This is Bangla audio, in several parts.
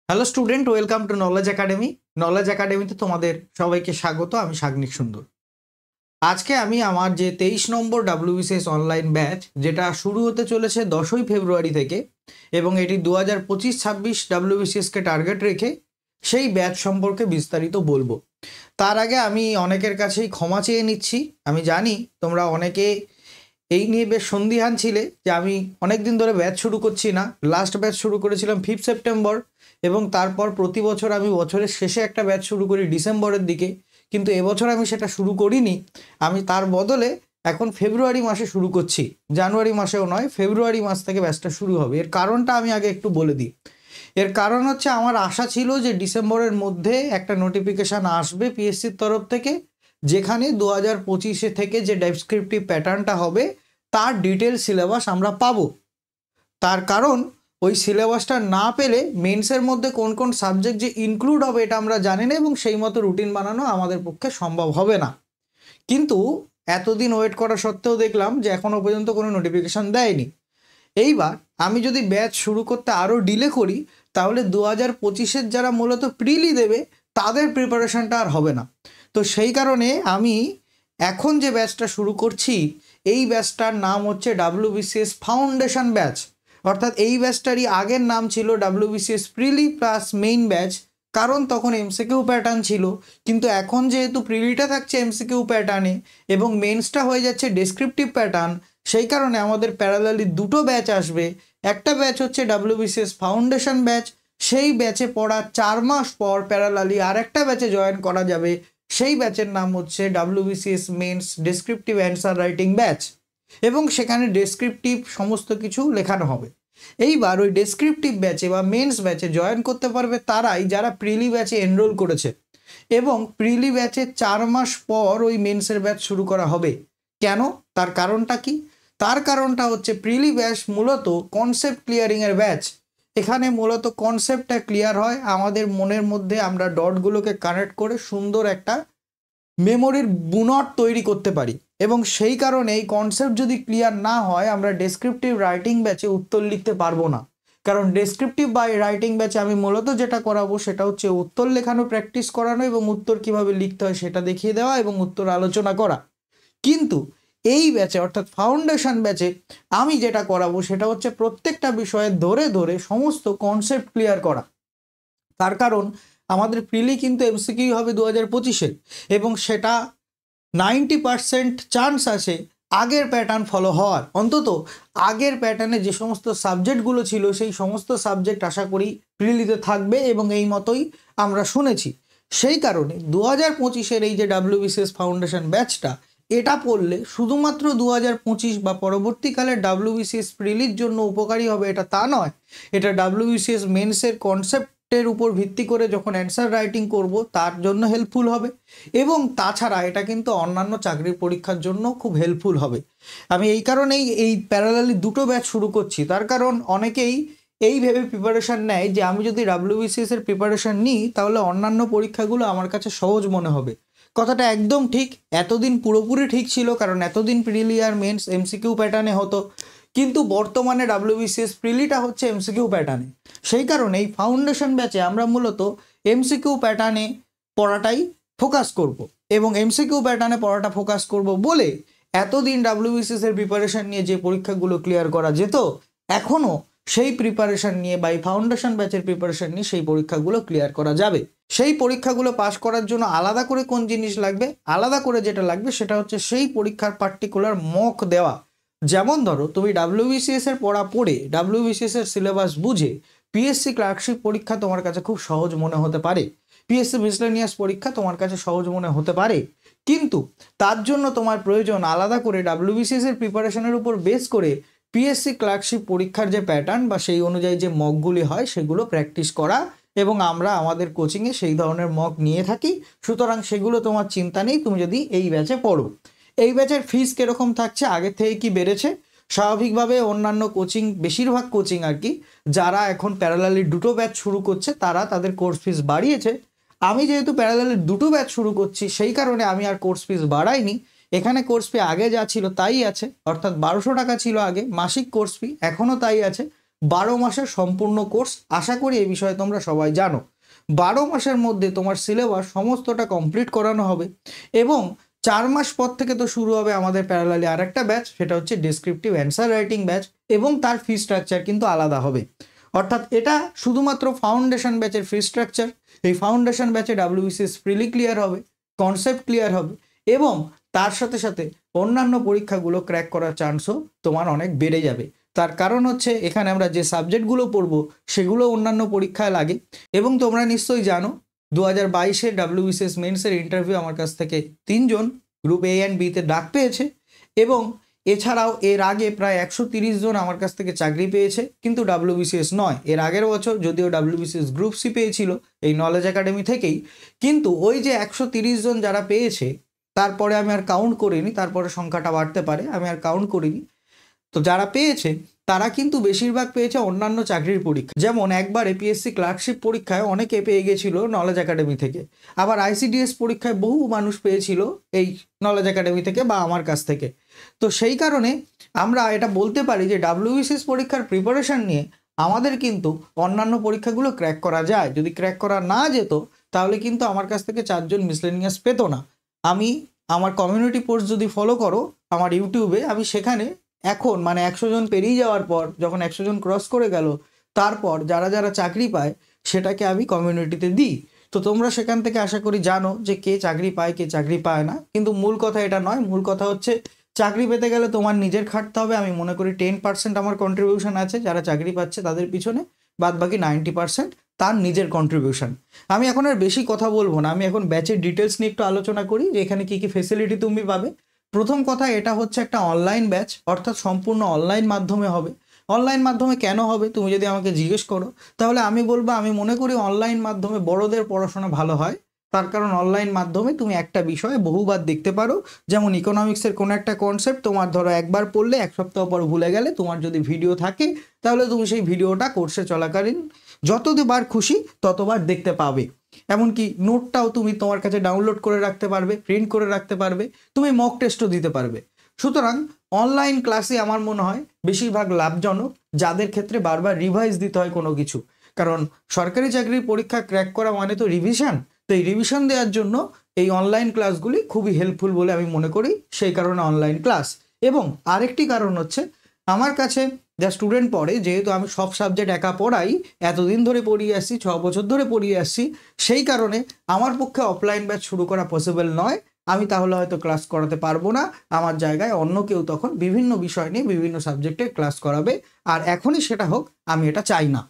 Hello student, welcome to knowledge academy. Knowledge একাডেমিতে তোমাদের সবাইকে স্বাগত। আমি সাগ্নিক সুন্দর। আজকে আমি আমার যে 23 নম্বর ডাব্লিউবিসিএস অনলাইন ব্যাচ, যেটা শুরু হতে চলেছে 10ই ফেব্রুয়ারি থেকে এবং এটি 2025-26 ডাব্লিউবিসিএসকে টার্গেট রেখে সেই ব্যাচ সম্পর্কে বিস্তারিত বলবো। তার আগে আমি অনেকের কাছেই ক্ষমা চেয়ে নিচ্ছি। আমি জানি তোমরা অনেকে এই নিয়ে বেশ সন্দিহান ছিলে যে আমি অনেক দিন ধরে ব্যাচ শুরু করছি না। লাস্ট ব্যাচ শুরু করেছিলাম 5 সেপ্টেম্বর এবং তারপর প্রতি বছর আমি বছরের শেষে একটা ব্যাচ শুরু করি ডিসেম্বরের দিকে, কিন্তু এবছর আমি সেটা শুরু করিনি। আমি তার বদলে এখন ফেব্রুয়ারি মাসে শুরু করছি, জানুয়ারি মাসেও নয়, ফেব্রুয়ারি মাস থেকে ব্যাচটা শুরু হবে। এর কারণটা আমি আগে একটু বলে দিই। এর কারণ হচ্ছে, আমার আশা ছিল যে ডিসেম্বরের মধ্যে একটা নোটিফিকেশান আসবে পিএসসির তরফ থেকে, যেখানে 2025 থেকে যে ডেসক্রিপটিভ প্যাটার্নটা হবে তার ডিটেল সিলেবাস আমরা পাবো। তার কারণ ওই সিলেবাসটা না পেলে মেন্সের মধ্যে কোন কোন সাবজেক্ট যে ইনক্লুড হবে এটা আমরা জানি না এবং সেই মতো রুটিন বানানো আমাদের পক্ষে সম্ভব হবে না। কিন্তু এতদিন ওয়েট করা সত্ত্বেও দেখলাম যে এখনও পর্যন্ত কোনো নোটিফিকেশান দেয়নি। এইবার আমি যদি ব্যাচ শুরু করতে আরও ডিলে করি, তাহলে 2025-এর যারা মূলত প্রিলি দেবে তাদের প্রিপারেশানটা আর হবে না। তো সেই কারণে আমি এখন যে ব্যাচটা শুরু করছি, এই ব্যাচটার নাম হচ্ছে ডাব্লিউবিসিএস ফাউন্ডেশন ব্যাচ। অর্থাৎ এই ব্যাচটারই আগের নাম ছিল ডাব্লিউবিসিএস প্রিলি প্লাস মেইন ব্যাচ, কারণ তখন এমসিকিউ প্যাটার্ন ছিল। কিন্তু এখন যেহেতু প্রিলিটা থাকছে এমসিকিউ প্যাটার্নে এবং মেন্সটা হয়ে যাচ্ছে ডেসক্রিপটিভ প্যাটার্ন, সেই কারণে আমাদের প্যারালালি দুটো ব্যাচ আসবে। একটা ব্যাচ হচ্ছে ডাব্লিউবিসিএস ফাউন্ডেশন ব্যাচ, সেই ব্যাচে পড়া 4 মাস পর প্যারালালি আর একটা ব্যাচে জয়েন করা যাবে। সেই ব্যাচের নাম হচ্ছে WBCS men's descriptive answer writing batch এবং সেখানে ডেসক্রিপটিভ সমস্ত কিছু লেখানো হবে। এইবার ওই ডেসক্রিপটিভ ব্যাচে বা মেন্স ব্যাচে জয়েন করতে পারবে তারাই যারা প্রিলি ব্যাচে এনরোল করেছে এবং প্রিলি ব্যাচে 4 মাস পর ওই মেন্সের ব্যাচ শুরু করা হবে। কেন? তার কারণটা কি? তার কারণটা হচ্ছে প্রিলি ব্যাচ মূলত কনসেপ্ট ক্লিয়ারিংয়ের ব্যাচ। এখানে মূলত কনসেপ্টটা ক্লিয়ার হয়, আমাদের মনের মধ্যে আমরা ডটগুলোকে কানেক্ট করে সুন্দর একটা মেমোরির বুনট তৈরি করতে পারি এবং সেই কারণে এই কনসেপ্ট যদি ক্লিয়ার না হয় আমরা ডেসক্রিপটিভ রাইটিং ব্যাচে উত্তর লিখতে পারবো না। কারণ ডেসক্রিপটিভ রাইটিং ব্যাচে আমি মূলত যেটা করাবো সেটা হচ্ছে উত্তর লেখানো প্র্যাকটিস করানো এবং উত্তর কিভাবে লিখতে হয় সেটা দেখিয়ে দেওয়া এবং উত্তর আলোচনা করা। কিন্তু এই ব্যাচে অর্থাৎ ফাউন্ডেশন ব্যাচে আমি যেটা করাবো সেটা হচ্ছে প্রত্যেকটা বিষয়ে ধরে ধরে সমস্ত কনসেপ্ট ক্লিয়ার করা। তার কারণ আমাদের প্রিলি কিন্তু এমসিকিউ হবে 2025-এ এবং সেটা 90% চান্স আছে আগের প্যাটার্ন ফলো হওয়ার। অন্তত আগের প্যাটার্নে যে সমস্ত সাবজেক্টগুলো ছিল সেই সমস্ত সাবজেক্ট আশা করি প্রিলিতে থাকবে এবং এই মতোই আমরা শুনেছি। সেই কারণে 2025-এর এই যে ডাব্লিউবিসিএস ফাউন্ডেশন ব্যাচটা, এটা পড়লে শুধুমাত্র 2025 বা পরবর্তীকালে ডাব্লিউবিসিএস প্রিলির জন্য উপকারী হবে এটা তা নয়, এটা ডাব্লিউবিসিএস মেন্সের কনসেপ্টের উপর ভিত্তি করে যখন অ্যান্সার রাইটিং করব তার জন্য হেল্পফুল হবে এবং তাছাড়া এটা কিন্তু অন্যান্য চাকরির পরীক্ষার জন্য খুব হেল্পফুল হবে। আমি এই কারণেই এই প্যারালালি দুটো ব্যাচ শুরু করছি। তার কারণ অনেকেই এই ভেবে প্রিপারেশান নেয় যে আমি যদি ডাব্লিউবিসিএস এর প্রিপারেশান নিই তাহলে অন্যান্য পরীক্ষাগুলো আমার কাছে সহজ মনে হবে। কথাটা একদম ঠিক, এতদিন পুরোপুরি ঠিক ছিল, কারণ এতদিন প্রিলি আর মেন্স এমসিকিউ প্যাটার্নে হতো, কিন্তু বর্তমানে ডাব্লিউবিসিএস প্রিলিটা হচ্ছে এমসিকিউ প্যাটার্নে। সেই কারণে এই ফাউন্ডেশন ব্যাচে আমরা মূলত এমসিকিউ প্যাটার্নে পড়াটাই ফোকাস করব এবং এমসিকিউ প্যাটার্নে পড়াটা ফোকাস করব বলে এতদিন ডাব্লিউবিসিএস এর প্রিপারেশান নিয়ে যে পরীক্ষাগুলো ক্লিয়ার করা যেত, এখনও সেই প্রিপারেশান নিয়ে বা এই ফাউন্ডেশন ব্যাচের প্রিপারেশান নিয়ে সেই পরীক্ষাগুলো ক্লিয়ার করা যাবে। সেই পরীক্ষাগুলো পাস করার জন্য আলাদা করে কোন জিনিস লাগবে? আলাদা করে যেটা লাগবে সেটা হচ্ছে সেই পরীক্ষার পার্টিকুলার মক দেওয়া। যেমন ধরো তুমি ডাব্লিউবিসিএস এর পড়া পড়ে ডাব্লিউবিসিএস এর সিলেবাস বুঝে পিএসসি ক্লার্কশিপ পরীক্ষা তোমার কাছে খুব সহজ মনে হতে পারে, পিএসসি মিসলেনিয়াস পরীক্ষা তোমার কাছে সহজ মনে হতে পারে, কিন্তু তার জন্য তোমার প্রয়োজন আলাদা করে ডাব্লিউবিসিএস এর প্রিপারেশনের উপর বেস করে পিএসসি ক্লার্কশিপ পরীক্ষার যে প্যাটার্ন বা সেই অনুযায়ী যে মকগুলি হয় সেগুলো প্র্যাকটিস করা এবং আমরা আমাদের কোচিংয়ে সেই ধরনের মক নিয়ে থাকি। সুতরাং সেগুলো তোমার চিন্তা নেই তুমি যদি এই ব্যাচে পড়ো। এই ব্যাচের ফিস কীরকম থাকছে, আগের থেকে কি বেড়েছে? স্বাভাবিকভাবে অন্যান্য কোচিং, বেশিরভাগ কোচিং আর কি, যারা এখন প্যারালালি দুটো ব্যাচ শুরু করছে তারা তাদের কোর্স ফিস বাড়িয়েছে। আমি যেহেতু প্যারালালি দুটো ব্যাচ শুরু করছি সেই কারণে আমি আর কোর্স ফিস বাড়াইনি। এখানে কোর্স ফি আগে যা ছিল তাই আছে, অর্থাৎ 1200 টাকা ছিল আগে মাসিক কোর্স ফি, এখনও তাই আছে। 12 মাসের সম্পূর্ণ কোর্স। আশা করি এই বিষয়ে তোমরা সবাই জানো। 12 মাসের মধ্যে তোমার সিলেবাস সমস্তটা কমপ্লিট করানো হবে এবং 4 মাস পর থেকে তো শুরু হবে আমাদের প্যারালালি আরেকটা ব্যাচ, সেটা হচ্ছে ডেসক্রিপটিভ অ্যান্সার রাইটিং ব্যাচ, এবং তার ফি স্ট্রাকচার কিন্তু আলাদা হবে। অর্থাৎ এটা শুধুমাত্র ফাউন্ডেশন ব্যাচের ফি স্ট্রাকচার। এই ফাউন্ডেশন ব্যাচে WBCS প্রিলি ক্লিয়ার হবে, কনসেপ্ট ক্লিয়ার হবে এবং তার সাথে সাথে অন্যান্য পরীক্ষাগুলো ক্র্যাক করার চান্সও তোমার অনেক বেড়ে যাবে। তার কারণ হচ্ছে এখানে আমরা যে সাবজেক্টগুলো পড়বো সেগুলো অন্যান্য পরীক্ষায় লাগে। এবং তোমরা নিশ্চয়ই জানো 2022-এর WBCS মেন্সের ইন্টারভিউ আমার কাছ থেকে 3 জন গ্রুপ A অ্যান্ড Bতে ডাক পেয়েছে এবং এছাড়াও এর আগে প্রায় 130 জন আমার কাছ থেকে চাকরি পেয়েছে, কিন্তু WBCS নয়। এর আগের বছর যদিও WBCS গ্রুপ C পেয়েছিল এই নলেজ একাডেমি থেকেই, কিন্তু ওই যে 130 জন যারা পেয়েছে তারপরে আমি আর কাউন্ট করিনি, তারপরে সংখ্যাটা বাড়তে পারে, আমি আর কাউন্ট করিনি। তো যারা পেয়েছে তারা কিন্তু বেশিরভাগ পেয়েছে অন্যান্য চাকরির পরীক্ষা। যেমন একবার APSC ক্লার্কশিপ পরীক্ষায় অনেকে পেয়ে গেছিল নলেজ একাডেমি থেকে, আবার ICDS পরীক্ষায় বহু মানুষ পেয়েছিল এই নলেজ একাডেমি থেকে বা আমার কাছ থেকে। তো সেই কারণে আমরা এটা বলতে পারি যে WBCS পরীক্ষার প্রিপারেশন নিয়ে আমাদের কিন্তু অন্যান্য পরীক্ষাগুলো ক্র্যাক করা যায়। যদি ক্র্যাক করা না যেত তাহলে কিন্তু আমার কাছ থেকে 4 জন মিসলেনিয়াস পেত না। আমি আমার কমিউনিটি পোস্ট যদি ফলো করো আমার ইউটিউবে, আমি সেখানে এখন মানে 100 জন পেরিয়ে যাওয়ার পর, যখন 100 জন ক্রস করে গেল তারপর যারা যারা চাকরি পায় সেটাকে আমি কমিউনিটিতে দিই। তো তোমরা সেখান থেকে আশা করি জানো যে কে চাকরি পায় কে চাকরি পায় না। কিন্তু মূল কথা এটা নয়, মূল কথা হচ্ছে চাকরি পেতে গেলে তোমার নিজের খাটতে হবে। আমি মনে করি 10% আমার কন্ট্রিবিউশন আছে যারা চাকরি পাচ্ছে তাদের পিছনে, বাদ বাকি 90% তার নিজের কন্ট্রিবিউশন। আমি এখন আর বেশি কথা বলবো না, আমি এখন ব্যাচের ডিটেলস নিয়ে একটু আলোচনা করি যে এখানে কী কী ফেসিলিটি তুমি পাবে। প্রথম কথা, এটা হচ্ছে একটা অনলাইন ব্যাচ, অর্থাৎ সম্পূর্ণ অনলাইন মাধ্যমে হবে। অনলাইন মাধ্যমে কেন হবে তুমি যদি আমাকে জিজ্ঞেস করো, তাহলে আমি বলবো আমি মনে করি অনলাইন মাধ্যমে বড়দের পড়াশোনা ভালো হয়। তার কারণ অনলাইন মাধ্যমে তুমি একটা বিষয়ে বহুবার দেখতে পারো। যেমন ইকোনমিক্সের কোনো একটা কনসেপ্ট তোমার ধরো একবার পড়লে 1 সপ্তাহ পর ভুলে গেলে, তোমার যদি ভিডিও থাকে তাহলে তুমি সেই ভিডিওটা কোর্সে চলাকালীন যতবার খুশি ততবার দেখতে পাবে। এমনকি নোটটাও তুমি তোমার কাছে ডাউনলোড করে রাখতে পারবে, প্রিন্ট করে রাখতে পারবে, তুমি মক টেস্টও দিতে পারবে। সুতরাং অনলাইন ক্লাসে আমার মনে হয় বেশিরভাগ লাভজনক যাদের ক্ষেত্রে বারবার রিভাইজ দিতে হয় কোনো কিছু। কারণ সরকারি চাকরির পরীক্ষা ক্র্যাক করা মানে তো রিভিশন। তো এই রিভিশন দেওয়ার জন্য এই অনলাইন ক্লাসগুলি খুবই হেল্পফুল বলে আমি মনে করি, সেই কারণে অনলাইন ক্লাস। এবং আরেকটি কারণ হচ্ছে আমার কাছে যা স্টুডেন্ট পড়ে, যেহেতু আমি সব সাবজেক্ট একা পড়াই, এতদিন ধরে পড়িয়ে আসছি, 6 বছর ধরে পড়িয়ে আসছি, সেই কারণে আমার পক্ষে অফলাইন ব্যাচ শুরু করা পসিবল নয়। আমি তাহলে হয়তো ক্লাস করাতে পারবো না, আমার জায়গায় অন্য কেউ তখন বিভিন্ন বিষয় নিয়ে বিভিন্ন সাবজেক্টে ক্লাস করাবে, আর এখনই সেটা হোক আমি এটা চাই না।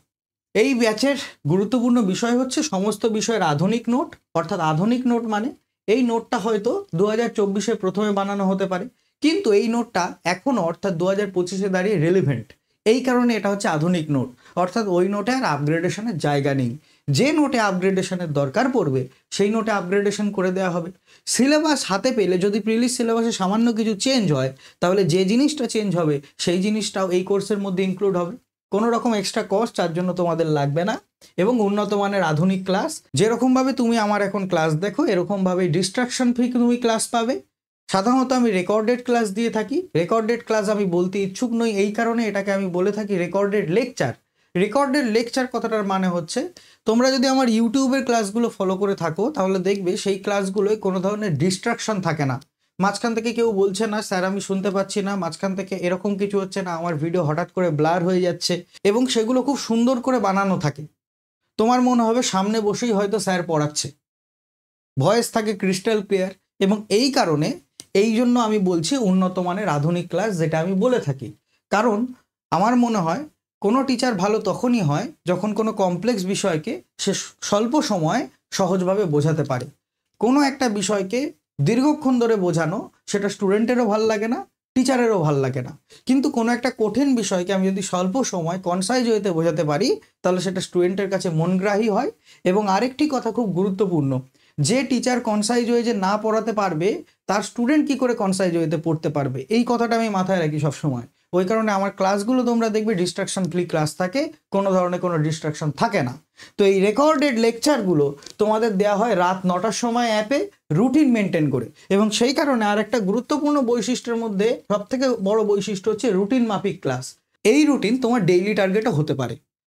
এই ব্যাচের গুরুত্বপূর্ণ বিষয় হচ্ছে সমস্ত বিষয়ের আধুনিক নোট। অর্থাৎ আধুনিক নোট মানে এই নোটটা হয়তো 2024-এ প্রথমে বানানো হতে পারে, কিন্তু এই নোটটা এখনও অর্থাৎ 2025-এ দাঁড়িয়ে রেলিভেন্ট। এই কারণে এটা হচ্ছে আধুনিক নোট। অর্থাৎ ওই নোটে আর আপগ্রেডেশনের জায়গা নেই। যে নোটে আপগ্রেডেশনের দরকার পড়বে সেই নোটে আপগ্রেডেশন করে দেওয়া হবে। সিলেবাস হাতে পেলে যদি প্রিলিজ সিলেবাসে সামান্য কিছু চেঞ্জ হয় তাহলে যে জিনিসটা চেঞ্জ হবে সেই জিনিসটাও এই কোর্সের মধ্যে ইনক্লুড হবে। কোনো রকম এক্সট্রা কস্ট তার জন্য তোমাদের লাগবে না। এবং উন্নত মানের আধুনিক ক্লাস, যেরকমভাবে তুমি আমার এখন ক্লাস দেখো এরকমভাবে ডিস্ট্রাকশন ফ্রি তুমি ক্লাস পাবে। সাধারণত আমি রেকর্ডেড ক্লাস দিয়ে থাকি। রেকর্ডেড ক্লাস আমি বলতে ইচ্ছুক নই, এই কারণে এটাকে আমি বলে থাকি রেকর্ডেড লেকচার। রেকর্ডেড লেকচার কথাটার মানে হচ্ছে তোমরা যদি আমার ইউটিউবের ক্লাসগুলো ফলো করে থাকো তাহলে দেখবে সেই ক্লাসগুলোয় কোনো ধরনের ডিস্ট্রাকশন থাকে না। মাঝখান থেকে কেউ বলছে না স্যার আমি শুনতে পাচ্ছি না, মাঝখান থেকে এরকম কিছু হচ্ছে না, আমার ভিডিও হঠাৎ করে ব্লার হয়ে যাচ্ছে, এবং সেগুলো খুব সুন্দর করে বানানো থাকে। তোমার মনে হবে সামনে বসেই হয়তো স্যার পড়াচ্ছে, ভয়েস থাকে ক্রিস্টাল ক্লিয়ার। এবং এই কারণে এই জন্য আমি বলছি উন্নত মানের আধুনিক ক্লাস, যেটা আমি বলে থাকি। কারণ আমার মনে হয় কোনো টিচার ভালো তখনই হয় যখন কোনো কমপ্লেক্স বিষয়কে সে স্বল্প সময়ে সহজভাবে বোঝাতে পারে। কোনো একটা বিষয়কে দীর্ঘক্ষণ ধরে বোঝানো সেটা স্টুডেন্টেরও ভাল লাগে না, টিচারেরও ভাল লাগে না। কিন্তু কোনো একটা কঠিন বিষয়কে আমি যদি স্বল্প সময় কনসাইজ ওয়েতে বোঝাতে পারি তাহলে সেটা স্টুডেন্টের কাছে মনগ্রাহী হয়। এবং আরেকটি কথা খুব গুরুত্বপূর্ণ, যে টিচার কনসাইজ ওয়ে যে না পড়াতে পারবে তার স্টুডেন্ট কি করে কনসাইজ ওয়েতে পড়তে পারবে, এই কথাটা আমি মাথায় রাখি সবসময়। ওই কারণে আমার ক্লাসগুলো তোমরা দেখবে ডিস্ট্রাকশন ফ্রি ক্লাস থাকে, কোনো ধরনের কোনো ডিস্ট্রাকশন থাকে না। তো এই রেকর্ডেড লেকচারগুলো তোমাদের দেওয়া হয় রাত 9টার সময় অ্যাপে রুটিন মেনটেন করে। এবং সেই কারণে আর একটা গুরুত্বপূর্ণ বৈশিষ্ট্যের মধ্যে সবথেকে বড় বৈশিষ্ট্য হচ্ছে রুটিন মাফিক ক্লাস। এই রুটিন তোমার ডেইলি টার্গেটও হতে পারে,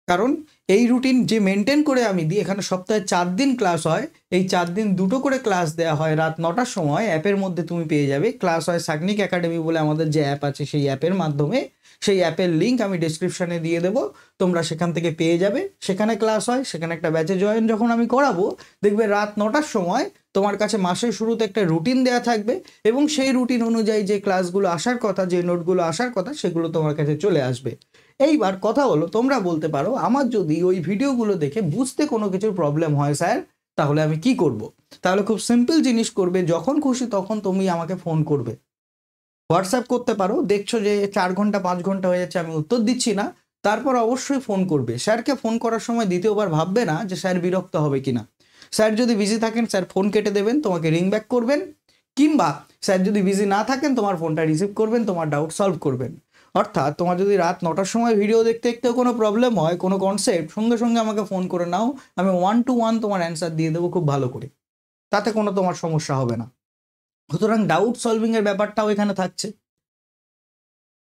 কারণ এই রুটিন যে মেনটেন করে আমি দিই, এখানে সপ্তাহে 4 দিন ক্লাস হয়, এই 4 দিন 2টো করে ক্লাস দেওয়া হয় রাত 9টার সময়। অ্যাপের মধ্যে তুমি পেয়ে যাবে, ক্লাস হয় সাগনিক একাডেমি বলে আমাদের যে অ্যাপ আছে সেই অ্যাপের মাধ্যমে। সেই অ্যাপের লিঙ্ক আমি ডেসক্রিপশানে দিয়ে দেবো, তোমরা সেখান থেকে পেয়ে যাবে। সেখানে ক্লাস হয়, সেখানে একটা ব্যাচে জয়েন যখন আমি করাবো, দেখবে রাত 9টার সময় তোমার কাছে মাসের শুরুতে একটা রুটিন দেওয়া থাকবে, এবং সেই রুটিন অনুযায়ী যে ক্লাসগুলো আসার কথা, যে নোটগুলো আসার কথা, সেগুলো তোমার কাছে চলে আসবে। এইবার কথা হলো, তোমরা বলতে পারো আমার যদি ওই ভিডিওগুলো দেখে বুঝতে কোনো কিছুর প্রবলেম হয় স্যার, তাহলে আমি কি করব? তাহলে খুব সিম্পল জিনিস করবে, যখন খুশি তখন তুমি আমাকে ফোন করবে, হোয়াটসঅ্যাপ করতে পারো। দেখছো যে 4 ঘন্টা 5 ঘন্টা হয়ে যাচ্ছে আমি উত্তর দিচ্ছি না, তারপর অবশ্যই ফোন করবে। স্যারকে ফোন করার সময় দ্বিতীয়বার ভাববে না যে স্যার বিরক্ত হবে কিনা। স্যার যদি বিজি থাকেন স্যার ফোন কেটে দেবেন, তোমাকে রিং ব্যাক করবেন, কিংবা স্যার যদি বিজি না থাকেন তোমার ফোনটা রিসিভ করবেন, তোমার ডাউট সলভ করবেন। অর্থাৎ তোমার যদি রাত 9টার সময় ভিডিও দেখতে দেখতেও কোনো প্রবলেম হয়, কোনো কনসেপ্ট, সঙ্গে সঙ্গে আমাকে ফোন করে নাও, আমি 1 to 1 তোমার অ্যান্সার দিয়ে দেবো খুব ভালো করে, তাতে কোনো তোমার সমস্যা হবে না। সুতরাং ডাউট সলভিংয়ের ব্যাপারটাও এখানে থাকছে।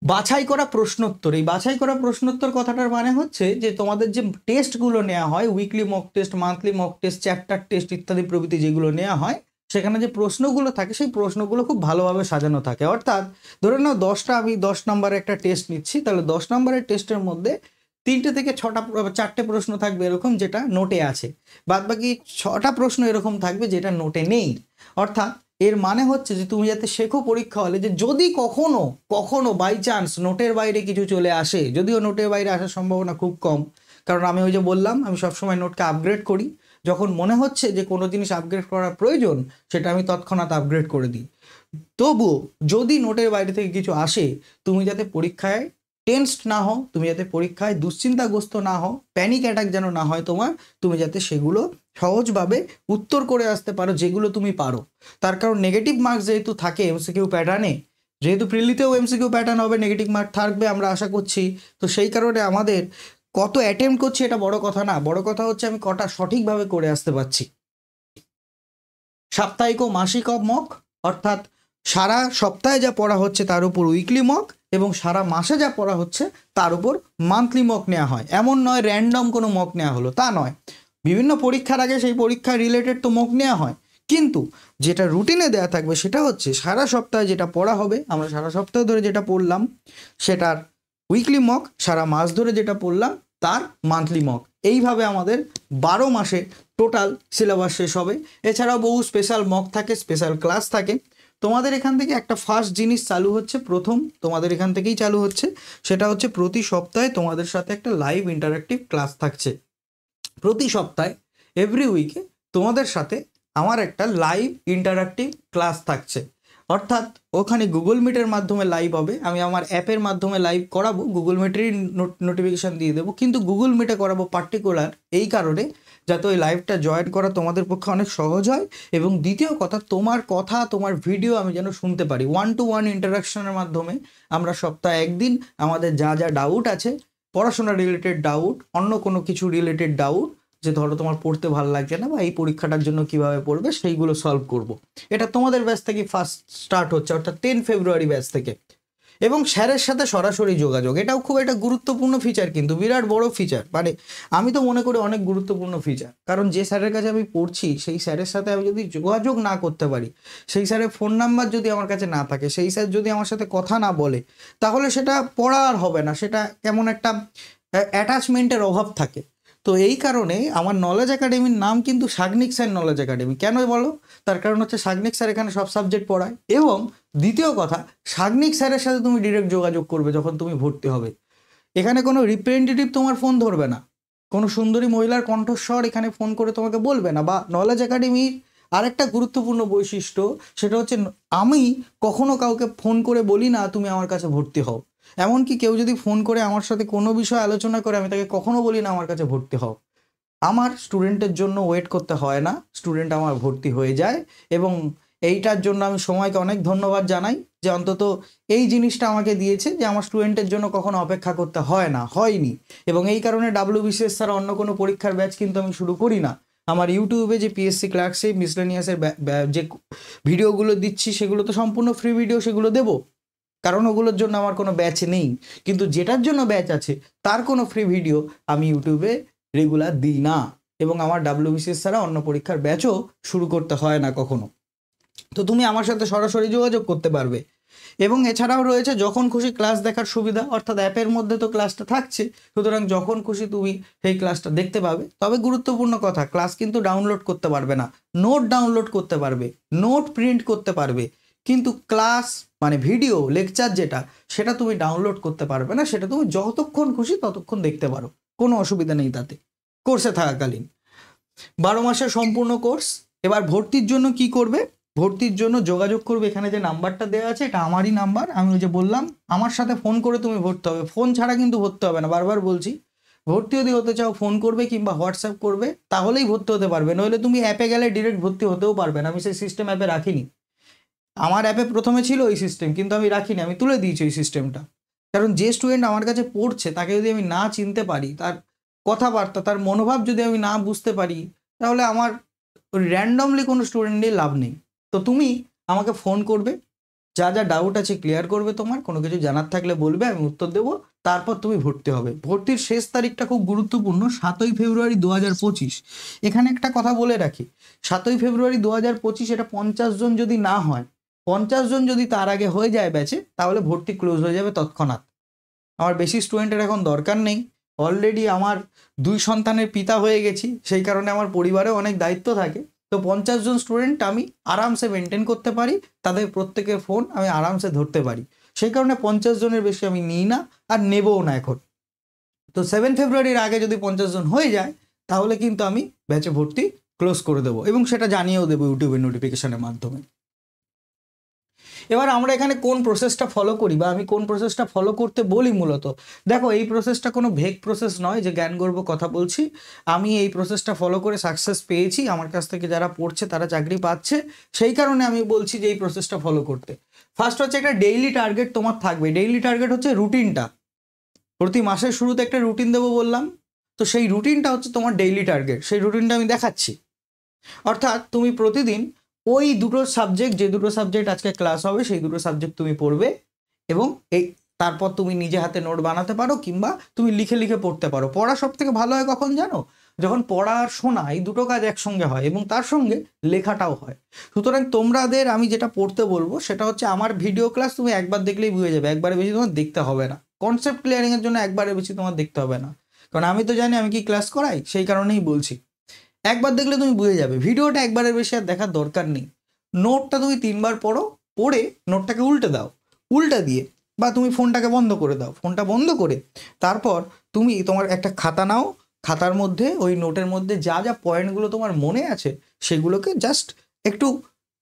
বাছাই করা প্রশ্নোত্তর, এই বাছাই করা প্রশ্নোত্তর কথাটার মানে হচ্ছে যে তোমাদের যে টেস্টগুলো নেওয়া হয়, weekly mock test, monthly mock test, chapter test ইত্যাদি প্রভৃতি যেগুলো নেওয়া হয়, সেখানে যে প্রশ্নগুলো থাকে সেই প্রশ্নগুলো খুব ভালোভাবে সাজানো থাকে। অর্থাৎ ধরে নাও 10টা আমি 10 নম্বরের একটা টেস্ট নিচ্ছি, তাহলে 10 নম্বরের টেস্টের মধ্যে 3টে থেকে 4টে প্রশ্ন থাকবে এরকম যেটা নোটে আছে, বাদ বাকি 6টা প্রশ্ন এরকম থাকবে যেটা নোটে নেই। অর্থাৎ এর মানে হচ্ছে যে তুমি যাতে শেখো পরীক্ষা হলে, যে যদি কখনো কখনো বাই চান্স নোটের বাইরে কিছু চলে আসে, যদিও নোটের বাইরে আসার সম্ভাবনা খুব কম, কারণ আমি ওই যে বললাম আমি সবসময় নোটকে আপগ্রেড করি, যখন মনে হচ্ছে যে কোনো জিনিস আপগ্রেড করার প্রয়োজন সেটা আমি তৎক্ষণাৎ আপগ্রেড করে দিই। তবুও যদি নোটের বাইরে থেকে কিছু আসে, তুমি যাতে পরীক্ষায় টেনসড না হও, তুমি যাতে পরীক্ষায় দুশ্চিন্তাগ্রস্ত না হও, প্যানিক অ্যাটাক যেন না হয় তোমার, তুমি যাতে সেগুলো সহজভাবে উত্তর করে আসতে পারো যেগুলো তুমি পারো। তার কারণ নেগেটিভ মার্কস যেহেতু থাকে এমসিকিউ প্যাটার্নে, যেহেতু প্রিলিতেও এমসিকিউ প্যাটার্ন হবে, নেগেটিভ মার্ক থাকবে আমরা আশা করছি, তো সেই কারণে আমাদের কত অ্যাটেম্প্ট করছি এটা বড় কথা না, বড় কথা হচ্ছে আমি কটা সঠিকভাবে করে আসতে পারছি। সাপ্তাহিক ও মাসিক মক, অর্থাৎ সারা সপ্তাহে যা পড়া হচ্ছে তার উপর উইকলি মক, এবং সারা মাসে যা পড়া হচ্ছে তার উপর মান্থলি মক নেওয়া হয়। এমন নয় র্যান্ডম কোনো মক নেওয়া হলো, তা নয়। বিভিন্ন পরীক্ষার আগে সেই পরীক্ষা রিলেটেড তো মক নেওয়া হয়, কিন্তু যেটা রুটিনে দেওয়া থাকবে সেটা হচ্ছে সারা সপ্তাহে যেটা পড়া হবে, আমরা সারা সপ্তাহ ধরে যেটা পড়লাম সেটার উইকলি মক, সারা মাস ধরে যেটা পড়লাম তার মান্থলি মক। এইভাবে আমাদের 12 মাসে টোটাল সিলেবাস শেষ হবে। এছাড়াও বহু স্পেশাল মক থাকে, স্পেশাল ক্লাস থাকে। তোমাদের এখান থেকে একটা ফার্স্ট জিনিস চালু হচ্ছে, প্রথম তোমাদের এখান থেকেই চালু হচ্ছে, সেটা হচ্ছে প্রতি সপ্তাহে তোমাদের সাথে একটা লাইভ ইন্টারাক্টিভ ক্লাস থাকছে। প্রতি সপ্তাহে এভরি উইকে তোমাদের সাথে আমার একটা লাইভ ইন্টারাক্টিভ ক্লাস থাকছে। অর্থাৎ ওখানে গুগল মিটের মাধ্যমে লাইভ হবে, আমি আমার অ্যাপের মাধ্যমে লাইভ করাবো, গুগল মিটেরই নোটিফিকেশান দিয়ে দেবো, কিন্তু গুগল মিটে করাবো পার্টিকুলার এই কারণে যাতে ওই লাইভটা জয়েন করা তোমাদের পক্ষে অনেক সহজ হয়, এবং দ্বিতীয় কথা তোমার কথা, তোমার ভিডিও আমি যেন শুনতে পারি। 1 to 1 ইন্টারাকশনের মাধ্যমে আমরা সপ্তাহে একদিন আমাদের যা যা ডাউট আছে, পড়াশোনা রিলেটেড ডাউট, অন্য কোনো কিছু রিলেটেড ডাউট, যে ধরো তোমার পড়তে ভালো লাগছে না বা এই পরীক্ষাটার জন্য কিভাবে পড়বে, সেইগুলো সলভ করব। এটা তোমাদের ব্যাচ থেকে ফার্স্ট স্টার্ট হচ্ছে, অর্থাৎ 10 ফেব্রুয়ারি ব্যাচ থেকে। এবং স্যারের সাথে সরাসরি যোগাযোগ, এটাও খুব একটা গুরুত্বপূর্ণ ফিচার, কিন্তু বিরাট বড় ফিচার, মানে আমি তো মনে করি অনেক গুরুত্বপূর্ণ ফিচার। কারণ যে স্যারের কাছে আমি পড়ছি সেই স্যারের সাথে আমি যদি যোগাযোগ না করতে পারি, সেই স্যারের ফোন নাম্বার যদি আমার কাছে না থাকে, সেই স্যার যদি আমার সাথে কথা না বলে, তাহলে সেটা পড়া আর হবে না, সেটা কেমন একটা অ্যাটাচমেন্টের অভাব থাকে। তো এই কারণে আমার নলেজ একাডেমির নাম কিন্তু সাগনিক স্যার নলেজ একাডেমি। কেন বলো? তার কারণ হচ্ছে সাগনিক স্যার এখানে সব সাবজেক্ট পড়ায়, এবং দ্বিতীয় কথা সাগনিক স্যারের সাথে তুমি ডিরেক্ট যোগাযোগ করবে যখন তুমি ভর্তি হবে। এখানে কোনো রিপ্রেজেন্টেটিভ তোমার ফোন ধরবে না, কোনো সুন্দরী মহিলার কণ্ঠস্বর এখানে ফোন করে তোমাকে বলবে না। বা নলেজ একাডেমির আরেকটা গুরুত্বপূর্ণ বৈশিষ্ট্য সেটা হচ্ছে আমি কখনো কাউকে ফোন করে বলি না তুমি আমার কাছে ভর্তি হও। এমনকি কেউ যদি ফোন করে আমার সাথে কোনো বিষয় আলোচনা করে, আমি তাকে কখনো বলি না আমার কাছে ভর্তি হও। আমার স্টুডেন্টের জন্য ওয়েট করতে হয় না, স্টুডেন্ট আমার ভর্তি হয়ে যায়। এবং এইটার জন্য আমি সময়কে অনেক ধন্যবাদ জানাই যে অন্তত এই জিনিসটা আমাকে দিয়েছে, যে আমার স্টুডেন্টের জন্য কখনো অপেক্ষা করতে হয় না, হয়নি। এবং এই কারণে WBCS ছাড়া অন্য কোনো পরীক্ষার ব্যাচ কিন্তু আমি শুরু করি না। আমার ইউটিউবে যে PSC ক্লার্কশিপ মিসলেনিয়াসের যে ভিডিওগুলো দিচ্ছি সেগুলো তো সম্পূর্ণ ফ্রি ভিডিও, সেগুলো দেবো। কারণ ওগুলোর জন্য আমার কোনো ব্যাচ নেই, কিন্তু যেটার জন্য ব্যাচ আছে তার কোনো ফ্রি ভিডিও আমি ইউটিউবে রেগুলার দিই না, এবং আমার WBCS ছাড়া অন্য পরীক্ষার ব্যাচও শুরু করতে হয় না কখনো। তো তুমি আমার সাথে সরাসরি যোগাযোগ করতে পারবে। এবং এছাড়াও রয়েছে যখন খুশি ক্লাস দেখার সুবিধা, অর্থাৎ অ্যাপের মধ্যে তো ক্লাসটা থাকছে, সুতরাং যখন খুশি তুমি সেই ক্লাসটা দেখতে পাবে। তবে গুরুত্বপূর্ণ কথা, ক্লাস কিন্তু ডাউনলোড করতে পারবে না, নোট ডাউনলোড করতে পারবে, নোট প্রিন্ট করতে পারবে, কিন্তু ক্লাস মানে ভিডিও লেকচার যেটা, সেটা তুমি ডাউনলোড করতে পারবে না, সেটা তুমি যতক্ষণ খুশি ততক্ষণ দেখতে পারো, কোনো অসুবিধা নেই তাতে, কোর্সে থাকাকালীন। 12 মাসের সম্পূর্ণ কোর্স। এবার ভর্তির জন্য কি করবে? ভর্তির জন্য যোগাযোগ করবে, এখানে যে নাম্বারটা দেওয়া আছে এটা আমারই নাম্বার, আমি ওই যে বললাম আমার সাথে ফোন করে তুমি ভর্তি হবে, ফোন ছাড়া কিন্তু ভর্তি হবে না, বারবার বলছি। ভর্তি যদি হতে চাও ফোন করবে কিংবা হোয়াটসঅ্যাপ করবে, তাহলেই ভর্তি হতে পারবে, নইলে তুমি অ্যাপে গেলে ডিরেক্ট ভর্তি হতেও পারবে না। আমি সেই সিস্টেম অ্যাপে রাখিনি, আমার অ্যাপে প্রথমে ছিল ওই সিস্টেম, কিন্তু আমি রাখিনি, আমি তুলে দিয়েছি ওই সিস্টেমটা। কারণ যে স্টুডেন্ট আমার কাছে পড়ছে তাকে যদি আমি না চিনতে পারি, তার কথাবার্তা, তার মনোভাব যদি আমি না বুঝতে পারি, তাহলে আমার র্যান্ডমলি কোনো স্টুডেন্ট নিয়ে লাভ নেই। তো তুমি আমাকে ফোন করবে, যা যা ডাউট আছে ক্লিয়ার করবে, তোমার কোনো কিছু জানার থাকলে বলবে, আমি উত্তর দেবো, তারপর তুমি ভর্তি হবে। ভর্তির শেষ তারিখটা খুব গুরুত্বপূর্ণ, 7ই ফেব্রুয়ারি 2025। এখানে একটা কথা বলে রাখি, 7ই ফেব্রুয়ারি 2025, এটা 50 জন যদি না হয়, 50 জন যদি তার আগে হয়ে যায় ব্যাচে, তাহলে ভর্তি ক্লোজ হয়ে যাবে তৎক্ষণাৎ। আমার বেশি স্টুডেন্টের এখন দরকার নেই, অলরেডি আমার 2 সন্তানের পিতা হয়ে গেছি, সেই কারণে আমার পরিবারে অনেক দায়িত্ব থাকে। তো 50 জন স্টুডেন্ট আমি আরামসে মেনটেন করতে পারি, তাদের প্রত্যেকের ফোন আমি আরামসে ধরতে পারি, সেই কারণে 50 জনের বেশি আমি নিই না, আর নেবও না এখন। তো 7 ফেব্রুয়ারির আগে যদি 50 জন হয়ে যায়, তাহলে কিন্তু আমি ব্যাচে ভর্তি ক্লোজ করে দেবো, এবং সেটা জানিয়েও দেবো ইউটিউবের নোটিফিকেশনের মাধ্যমে। এবার আমরা এখানে কোন প্রসেসটা ফলো করি, বা আমি কোন প্রসেসটা ফলো করতে বলি মূলত, দেখো এই প্রসেসটা কোনো ভেগ প্রসেস নয় যে জ্ঞান গর্ব কথা বলছি, আমি এই প্রসেসটা ফলো করে সাকসেস পেয়েছি, আমার কাছ থেকে যারা পড়ছে তারা চাকরি পাচ্ছে, সেই কারণে আমি বলছি যে এই প্রসেসটা ফলো করতে। ফার্স্ট হচ্ছে একটা ডেইলি টার্গেট তোমার থাকবে, ডেইলি টার্গেট হচ্ছে রুটিনটা, প্রতি মাসের শুরুতে একটা রুটিন দেবো বললাম, তো সেই রুটিনটা হচ্ছে তোমার ডেইলি টার্গেট, সেই রুটিনটা আমি দেখাচ্ছি। অর্থাৎ তুমি প্রতিদিন ওই দুটো সাবজেক্ট, যে দুটো সাবজেক্ট আজকে ক্লাস হবে সেই দুটো সাবজেক্ট তুমি পড়বে, এবং এই তারপর তুমি নিজে হাতে নোট বানাতে পারো, কিংবা তুমি লিখে লিখে পড়তে পারো। পড়া সব থেকে ভালো হয় কখন জানো? যখন পড়া আর শোনা এই দুটো কাজ একসঙ্গে হয়, এবং তার সঙ্গে লেখাটাও হয়। সুতরাং তোমাদের আমি যেটা পড়তে বলবো সেটা হচ্ছে আমার ভিডিও ক্লাস তুমি একবার দেখলেই বুঝে যাবে, একবারে বেশি তোমার দেখতে হবে না, কনসেপ্ট ক্লিয়ারিংয়ের জন্য একবারে বেশি তোমার দেখতে হবে না, কারণ আমি তো জানি আমি কি ক্লাস করাই, সেই কারণেই বলছি। একবার দেখলে তুমি বুঝে যাবে, ভিডিওটা একবারের বেশি আর দেখার দরকার নেই। নোটটা তুমি 3বার পড়ো, পড়ে নোটটাকে উল্টে দাও, উল্টে দিয়ে বা তুমি ফোনটাকে বন্ধ করে দাও, ফোনটা বন্ধ করে তারপর তুমি তোমার একটা খাতা নাও, খাতার মধ্যে ওই নোটের মধ্যে যা যা পয়েন্টগুলো তোমার মনে আছে সেগুলোকে জাস্ট একটু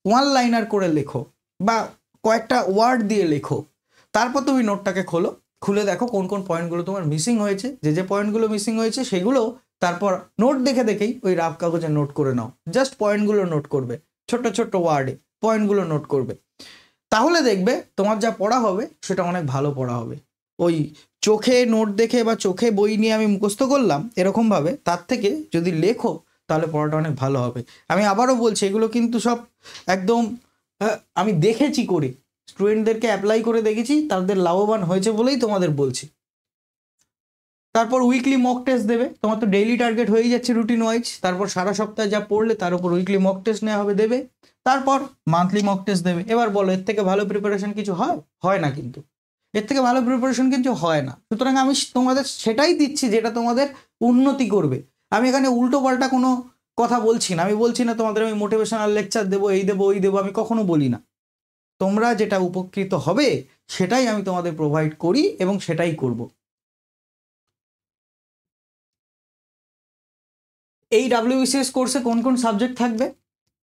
1 লাইনার করে লেখো, বা কয়েকটা ওয়ার্ড দিয়ে লেখো। তারপর তুমি নোটটাকে খোলো, খুলে দেখো কোন কোন পয়েন্টগুলো তোমার মিসিং হয়েছে, যে পয়েন্টগুলো মিসিং হয়েছে সেগুলো তারপর নোট দেখে দেখেই ওই রাফ কাগজে নোট করে নাও, জাস্ট পয়েন্টগুলো নোট করবে, ছোট্ট ছোট্ট ওয়ার্ডে পয়েন্টগুলো নোট করবে। তাহলে দেখবে তোমার যা পড়া হবে সেটা অনেক ভালো পড়া হবে। ওই চোখে নোট দেখে বা চোখে বই নিয়ে আমি মুখস্থ করলাম এরকমভাবে, তার থেকে যদি লেখো তাহলে পড়াটা অনেক ভালো হবে। আমি আবারও বলছি, এগুলো কিন্তু সব একদম আমি দেখেছি করে, স্টুডেন্টদেরকে অ্যাপ্লাই করে দেখেছি, তাদের লাভবান হয়েছে বলেই তোমাদের বলছি। তারপর উইকলি মক টেস্ট দেবে, তোমার তো ডেইলি টার্গেট হয়ে যাচ্ছে রুটিন ওয়াইজ, তারপর সারা সপ্তাহে যা পড়লে তার উপর উইকলি মক টেস্ট নেওয়া হবে, দেবে, তারপর মান্থলি মক টেস্ট দেবে। এবার বলো এর থেকে ভালো প্রিপারেশন কিছু হয় না, কিন্তু এর থেকে ভালো প্রিপারেশন কিন্তু হয় না। সুতরাং আমি তোমাদের সেটাই দিচ্ছি যেটা তোমাদের উন্নতি করবে। আমি এখানে উল্টো পাল্টা কোনো কথা বলছি না, আমি বলছি না তোমাদের আমি মোটিভেশনাল লেকচার দেবো, এই দেবো ওই দেবো, আমি কখনো বলি না। তোমরা যেটা উপকৃত হবে সেটাই আমি তোমাদের প্রোভাইড করি, এবং সেটাই করব। এই WBCS কোর্সে কোন কোন সাবজেক্ট থাকবে?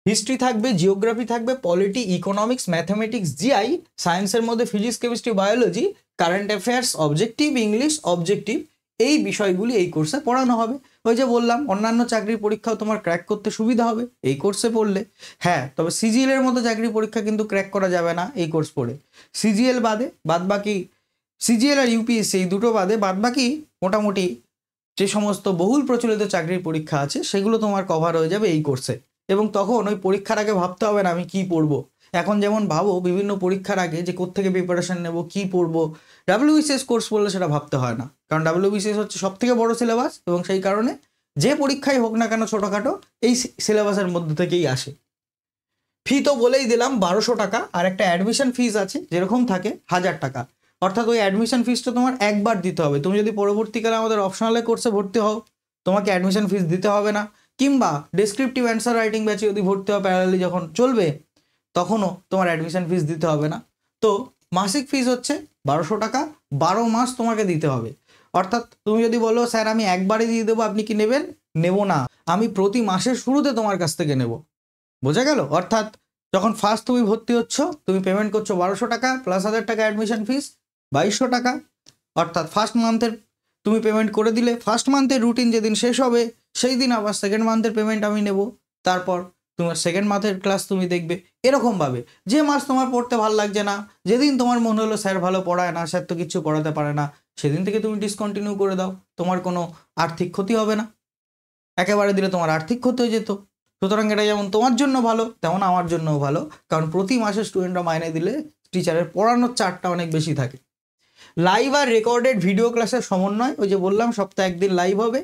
হিস্ট্রি থাকবে, জিওগ্রাফি থাকবে, পলিটি, ইকোনমিক্স, ম্যাথামেটিক্স, জিআই, সায়েন্সের মধ্যে physics, chemistry, biology, current affairs, objective, English, objective, এই বিষয়গুলি এই কোর্সে পড়ানো হবে। ওই যে বললাম অন্যান্য চাকরির পরীক্ষাও তোমার ক্র্যাক করতে সুবিধা হবে এই কোর্সে পড়লে। হ্যাঁ, তবে CGL এর মতো চাকরির পরীক্ষা কিন্তু ক্র্যাক করা যাবে না এই কোর্স পড়ে। CGL বাদে বাদবাকি, CGL আর UPSC এই দুটো বাদে বাদবাকি মোটামুটি যে সমস্ত বহুল প্রচলিত চাকরির পরীক্ষা আছে সেগুলো তোমার কভার হয়ে যাবে এই কোর্সে। এবং তখন ওই পরীক্ষার আগে ভাবতে হবে না আমি কি পড়বো, এখন যেমন ভাবো বিভিন্ন পরীক্ষার আগে যে কোত্থেকে প্রিপারেশন নেব, কি পড়বো, ডাব্লিউবিসিএস কোর্স পড়লে সেটা ভাবতে হয় না, কারণ ডাব্লিউবিসিএস হচ্ছে সব থেকে বড় সিলেবাস এবং সেই কারণে যে পরীক্ষাই হোক না কেন ছোটোখাটো এই সিলেবাসের মধ্যে থেকেই আসে। ফি তো বলেই দিলাম 1200 টাকা, আর একটা অ্যাডমিশন ফিস আছে যেরকম থাকে 1000 টাকা, অর্থাৎ ওই অ্যাডমিশন ফিসটা তোমার একবার দিতে হবে। তুমি যদি পরবর্তীকালে আমাদের অপশনাল কোর্সে ভর্তি হও তোমাকে অ্যাডমিশন ফিস দিতে হবে না, কিংবা ডেসক্রিপটিভ অ্যান্সার রাইটিং ব্যাচে যদি ভর্তি হও প্যারালালি যখন চলবে তখনও তোমার অ্যাডমিশন ফিস দিতে হবে না। তো মাসিক ফিস হচ্ছে 1200 টাকা, 12 মাস তোমাকে দিতে হবে। অর্থাৎ তুমি যদি বলো স্যার আমি একবারে দিয়ে দেবো, আপনি কি নেবেন? নেব না, আমি প্রতি মাসের শুরুতে তোমার কাছ থেকে নেব। বোঝা গেল? অর্থাৎ যখন ফার্স্ট তুমি ভর্তি হচ্ছ তুমি পেমেন্ট করছো 1200 টাকা প্লাস 1000 টাকা অ্যাডমিশন ফিস 2200 টাকা, অর্থাৎ ফার্স্ট মান্থের তুমি পেমেন্ট করে দিলে, ফার্স্ট মান্থের রুটিন যেদিন শেষ হবে সেই দিন আবার সেকেন্ড মান্থের পেমেন্ট আমি নেব, তারপর তোমার সেকেন্ড মান্থের ক্লাস তুমি দেখবে। এরকমভাবে যে মাস তোমার পড়তে ভালো লাগছে না, যেদিন তোমার মনে হলো স্যার ভালো পড়ায় না, স্যার তো কিছু পড়াতে পারে না, সেদিন থেকে তুমি ডিসকন্টিনিউ করে দাও, তোমার কোনো আর্থিক ক্ষতি হবে না। একেবারে দিলে তোমার আর্থিক ক্ষতি হয়ে যেত। সুতরাং এটা যেমন তোমার জন্য ভালো তেমন আমার জন্যও ভালো, কারণ প্রতি মাসে স্টুডেন্টরা মাইনে দিলে টিচারের পড়ানোর চার্টটা অনেক বেশি থাকে। লাইভ আর রেকর্ডেড ভিডিও ক্লাসের সমন্বয়, ওই যে বললাম সপ্তাহে একদিন লাইভ হবে,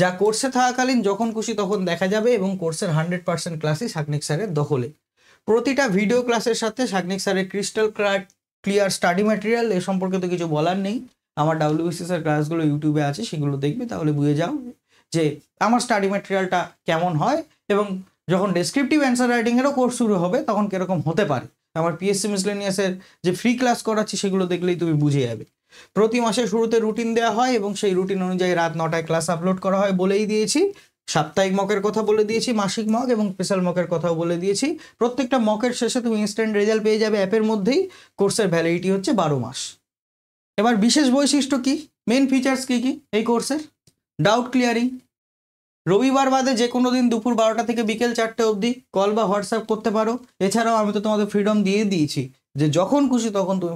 যা কোর্সে থাকাকালীন যখন খুশি তখন দেখা যাবে, এবং কোর্সের 100% ক্লাসই শাগনিক স্যারের দখলে। প্রতিটা ভিডিও ক্লাসের সাথে শাগনিক স্যারের ক্রিস্টাল ক্লিয়ার স্টাডি ম্যাটেরিয়াল, এ সম্পর্কে তো কিছু বলার নেই। আমার ডাব্লিউবিসিএস এর ক্লাসগুলো ইউটিউবে আছে, সেগুলো দেখবে, তাহলে বুঝে যাও যে আমার স্টাডি ম্যাটেরিয়ালটা কেমন হয়, এবং যখন ডেসক্রিপটিভ অ্যান্সার রাইটিংয়েরও কোর্স শুরু হবে তখন কীরকম হতে পারে। আমার পিএসসি মিসলেনিয়াসের যে ফ্রি ক্লাস করাচ্ছি সেগুলো দেখলেই তুমি বুঝে যাবে। প্রতি মাসের শুরুতে রুটিন দেওয়া হয় এবং সেই রুটিন অনুযায়ী রাত 9টায় ক্লাস আপলোড করা হয় বলেই দিয়েছি। সাপ্তাহিক মকের কথা বলে দিয়েছি, মাসিক মক এবং স্পেশাল মকের কথাও বলে দিয়েছি। প্রত্যেকটা মকের শেষে তুমি ইনস্ট্যান্ট রেজাল্ট পেয়ে যাবে অ্যাপের মধ্যেই। কোর্সের ভ্যালিডিটি হচ্ছে 12 মাস। এবার বিশেষ বৈশিষ্ট্য কি, মেন ফিচার্স কী কী এই কোর্সের? ডাউট ক্লিয়ারিং, রবিবার বাদে যে কোনো দিন দুপুর 12টা থেকে বিকেল 4টে অবধি কল বা হোয়াটসঅ্যাপ করতে পারো। এছাড়াও আমি তো তোমাদের ফ্রিডম দিয়ে দিয়েছি যে যখন খুশি তখন তুমি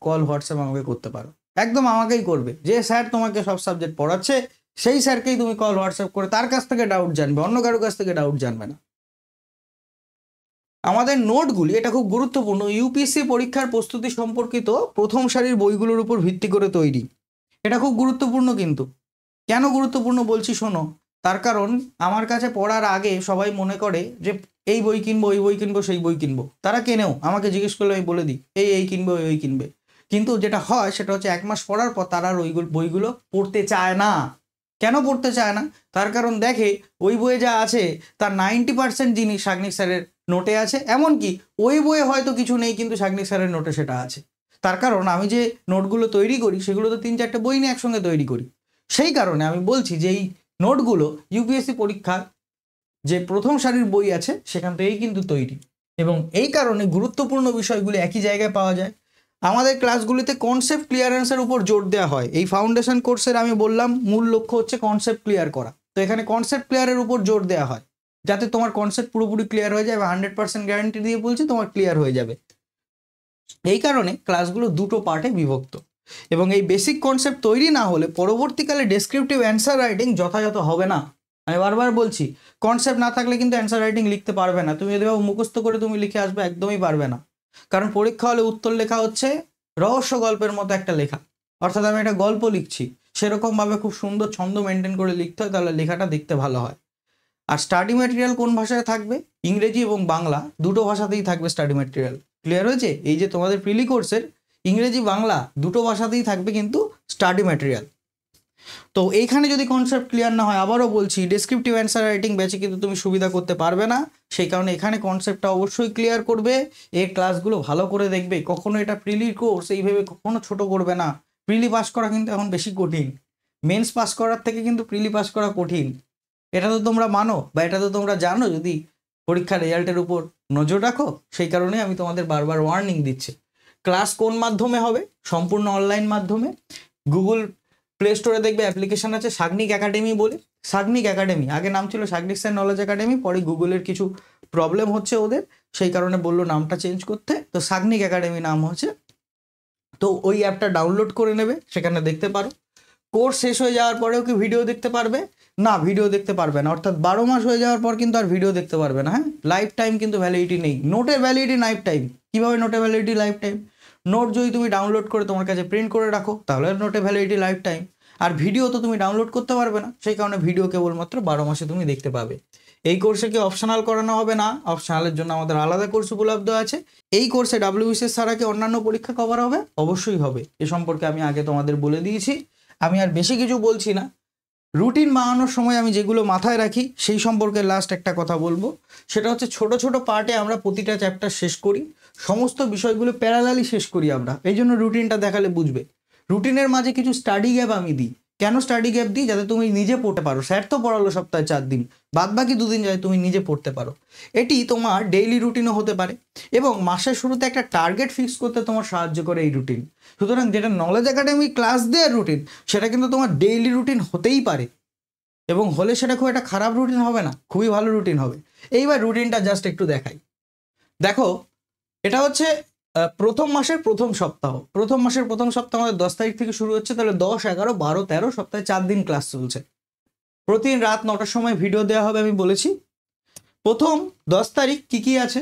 কল হোয়াটসঅ্যাপ আমাকে করতে পারো, একদম আমাকেই করবে। যে স্যার তোমাকে সব সাবজেক্ট পড়াচ্ছে সেই স্যারকেই তুমি কল হোয়াটসঅ্যাপ করে তার কাছ থেকে ডাউট জানবে, অন্য কারো কাছ থেকে ডাউট জানবে না। আমাদের নোটগুলি, এটা খুব গুরুত্বপূর্ণ, ইউপিএসসি পরীক্ষার প্রস্তুতি সম্পর্কিত প্রথম সারির বইগুলোর উপর ভিত্তি করে তৈরি। এটা খুব গুরুত্বপূর্ণ, কিন্তু কেন গুরুত্বপূর্ণ বলছি শোনো। তার কারণ আমার কাছে পড়ার আগে সবাই মনে করে যে এই বই কিনবো, এই বই কিনবো, সেই বই কিনবো, তারা কেনেও, আমাকে জিজ্ঞেস করলে আমি বলে দিই এই কিনবো, ওই কিনবে। কিন্তু যেটা হয় সেটা হচ্ছে 1 মাস পড়ার পর তারা আর ওই বইগুলো পড়তে চায় না। কেন পড়তে চায় না? তার কারণ দেখে ওই বইয়ে যা আছে তার 90% জিনিস শাগনিক স্যারের নোটে আছে, এমনকি ওই বইয়ে হয়তো কিছু নেই কিন্তু শাগনিক স্যারের নোটে সেটা আছে। তার কারণ আমি যে নোটগুলো তৈরি করি সেগুলো তো 3-4টে বই নিয়ে একসঙ্গে তৈরি করি। সেই কারণে আমি বলছি যে এই নোটগুলো ইউপিএসসি পরীক্ষার যে প্রথম সারির বই আছে সেখান থেকেই কিন্তু তৈরি, এবং এই কারণে গুরুত্বপূর্ণ বিষয়গুলি একই জায়গায় পাওয়া যায়। আমাদের ক্লাসগুলিতে কনসেপ্ট ক্লিয়ারেন্সের উপর জোর দেওয়া হয়। এই ফাউন্ডেশন কোর্সের আমি বললাম মূল লক্ষ্য হচ্ছে কনসেপ্ট ক্লিয়ার করা, তো এখানে কনসেপ্ট ক্লিয়ারের উপর জোর দেওয়া হয় যাতে তোমার কনসেপ্ট পুরোপুরি ক্লিয়ার হয়ে যায়, এবং 100% গ্যারান্টি দিয়ে বলছি তোমার ক্লিয়ার হয়ে যাবে। এই কারণে ক্লাসগুলো দুটো পার্টে বিভক্ত, এবং এই বেসিক কনসেপ্ট তৈরি না হলে পরবর্তীকালে ডেসক্রিপটিভ অ্যান্সার রাইটিং যথাযথ হবে না। আমি বারবার বলছি, কনসেপ্ট না থাকলে কিন্তু অ্যান্সার রাইটিং লিখতে পারবে না। তুমি যদি মুখস্থ করে তুমি লিখে আসবে, একদমই পারবে না। কারণ পরীক্ষা হলে উত্তর লেখা হচ্ছে রহস্য গল্পের মতো একটা লেখা, অর্থাৎ আমি একটা গল্প লিখছি সেরকমভাবে খুব সুন্দর ছন্দ মেনটেন করে লিখতে হয়, তাহলে লেখাটা দেখতে ভালো হয়। আর স্টাডি ম্যাটেরিয়াল কোন ভাষায় থাকবে? ইংরেজি এবং বাংলা দুটো ভাষাতেই থাকবে স্টাডি ম্যাটেরিয়াল। ক্লিয়ার হয়েছে? এই যে তোমাদের প্রিলি কোর্সের ইংরেজি বাংলা দুটো ভাষাতেই থাকবে কিন্তু স্টাডি ম্যাটেরিয়াল। তো এইখানে যদি কনসেপ্ট ক্লিয়ার না হয়, আবারও বলছি, ডেসক্রিপটিভ অ্যান্সার রাইটিং ব্যাচে কিন্তু তুমি সুবিধা করতে পারবে না। সেই কারণে এখানে কনসেপ্টটা অবশ্যই ক্লিয়ার করবে, এর ক্লাসগুলো ভালো করে দেখবে। কখনো এটা প্রিলি কোর্স এইভাবে কখনো ছোট করবে না। প্রিলি পাস করা কিন্তু এখন বেশি কঠিন, মেন্স পাস করার থেকে কিন্তু প্রিলি পাস করা কঠিন। এটা তো তোমরা মানো বা এটা তো তোমরা জানো যদি পরীক্ষার রেজাল্টের উপর নজর রাখো। সেই কারণে আমি তোমাদের বারবার ওয়ার্নিং দিচ্ছি। ক্লাস কোন মাধ্যমে হবে? সম্পূর্ণ অনলাইন মাধ্যমে। গুগল প্লে স্টোরে দেখবে অ্যাপ্লিকেশান আছে শাগনিক একাডেমি বলে। শাগনিক একাডেমি, আগে নাম ছিল শাগনিক স্যার নলেজ একাডেমি, পরে গুগলের কিছু প্রবলেম হচ্ছে ওদের, সেই কারণে বললো নামটা চেঞ্জ করতে, তো শাগনিক একাডেমি নাম হচ্ছে। তো ওই অ্যাপটা ডাউনলোড করে নেবে, সেখানে দেখতে পারো। কোর্স শেষ হয়ে যাওয়ার পরেও কি ভিডিও দেখতে পারবে, না ভিডিও দেখতে পারবে না, অর্থাৎ 12 মাস হয়ে যাওয়ার পর কিন্তু আর ভিডিও দেখতে পারবে না। হ্যাঁ, লাইফ টাইম কিন্তু ভ্যালিডিটি নেই। নোটের ভ্যালিডিটি লাইফ টাইম। কীভাবে নোটের ভ্যালিডিটি লাইফ টাইম? নোট যদি তুমি ডাউনলোড করে তোমার কাছে প্রিন্ট করে রাখো তাহলে নোটের ভ্যালিডিটি লাইফ টাইম। আর ভিডিও তো তুমি ডাউনলোড করতে পারবে না, সেই কারণে ভিডিও কেবলমাত্র 12 মাসে তুমি দেখতে পাবে। এই কোর্সে কি অপশনাল করানো হবে না? অপশনালের জন্য আমাদের আলাদা কোর্স উপলব্ধ আছে। এই কোর্সে WBCS ছাড়া কি অন্যান্য পরীক্ষা কভার হবে? অবশ্যই হবে। এ সম্পর্কে আমি আগে তোমাদের বলে দিয়েছি, আমি আর বেশি কিছু বলছি না। রুটিন বানানোর সময় আমি যেগুলো মাথায় রাখি সেই সম্পর্কে লাস্ট একটা কথা বলবো, সেটা হচ্ছে ছোট ছোট পার্টে আমরা প্রতিটা চ্যাপ্টার শেষ করি, সমস্ত বিষয়গুলো প্যারালালি শেষ করি আমরা। এই জন্য রুটিনটা দেখালে বুঝবে। রুটিনের মাঝে কিছু স্টাডি গ্যাপ আমি দিই। কেন স্টাডি গ্যাপ দিই? যাতে তুমি নিজে পড়তে পারো। স্যার তো পড়ালো সপ্তাহে 4 দিন, বাদ বাকি 2 দিন যাতে তুমি নিজে পড়তে পারো। এটি তোমার ডেইলি রুটিনও হতে পারে এবং মাসের শুরুতে একটা টার্গেট ফিক্স করতে তোমার সাহায্য করে এই রুটিন। সুতরাং যেটা নলেজ একাডেমি ক্লাস দেওয়ার রুটিন, সেটা কিন্তু তোমার ডেইলি রুটিন হতেই পারে, এবং হলে সেটা খুব একটা খারাপ রুটিন হবে না, খুবই ভালো রুটিন হবে। এইবার রুটিনটা জাস্ট একটু দেখাই। দেখো, এটা হচ্ছে প্রথম মাসের প্রথম সপ্তাহ। প্রথম মাসের প্রথম সপ্তাহ আমাদের 10 তারিখ থেকে শুরু হচ্ছে, তাহলে 10, 11, 12, 13 সপ্তাহে 4 দিন ক্লাস চলছে। প্রতিদিন রাত 9টার সময় ভিডিও দেওয়া হবে, আমি বলেছি। প্রথম 10 তারিখ কী কী আছে?